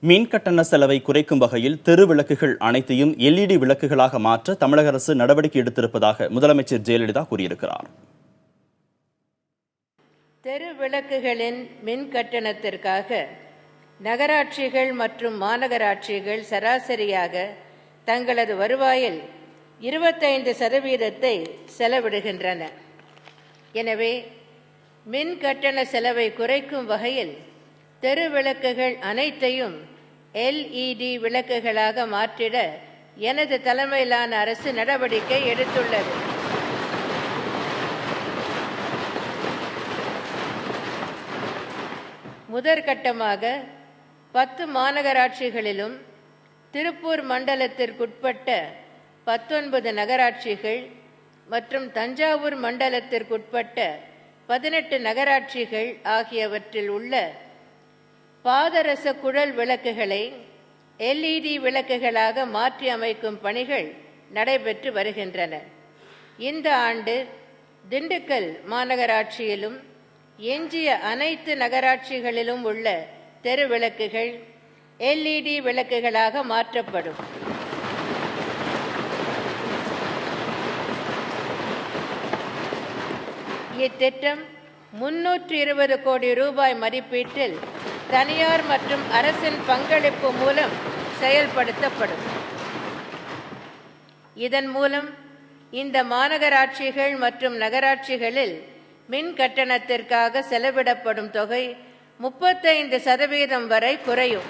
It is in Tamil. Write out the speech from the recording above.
மின் கட்டண செலவை குறைக்கும் வகையில் தெரு விளக்குகள் அனைத்தையும் LED விளக்குகளாக மாற்ற தமிழக அரசு நடவடிக்கை எடுத்திருப்பதாக முதலமைச்சர் ஜெயலலிதா கூறியிருக்கிறார். தெரு விளக்குகளின் மின் கட்டணத்திற்காக நகராட்சிகள் மற்றும் மாநகராட்சிகள் சராசரியாக தங்களது வருவாயில் 25% செலவிடுகின்றன. எனவே மின் கட்டண செலவை குறைக்கும் வகையில் தெரு விளக்குகள் அனைத்தையும் LED விளக்குகளாக மாற்றிட எனது தலைமையிலான அரசு நடவடிக்கை எடுத்துள்ளது. முதற்கட்டமாக 10 மாநகராட்சிகளிலும் திருப்பூர் மண்டலத்திற்குட்பட்ட 19 நகராட்சிகள் மற்றும் தஞ்சாவூர் மண்டலத்திற்குட்பட்ட 18 நகராட்சிகள் ஆகியவற்றில் உள்ள பாதரச குழல் விளக்குகளை LED விளக்குகளாக மாற்றி அமைக்கும் பணிகள் நடைபெற்று வருகின்றன. இந்த ஆண்டு திண்டுக்கல் மாநகராட்சியிலும் எஞ்சிய அனைத்து நகராட்சிகளிலும் உள்ள தெரு விளக்குகள் LED விளக்குகளாக மாற்றப்படும். இத்திட்டம் 320 கோடி ரூபாய் மதிப்பீட்டில் தனியார் மற்றும் அரசின் பங்களிப்பு மூலம் செயல்படுத்தப்படும். இதன் மூலம் இந்த மாநகராட்சிகள் மற்றும் நகராட்சிகளில் மின் கட்டணத்திற்காக செலவிடப்படும் தொகை 35% வரை குறையும்.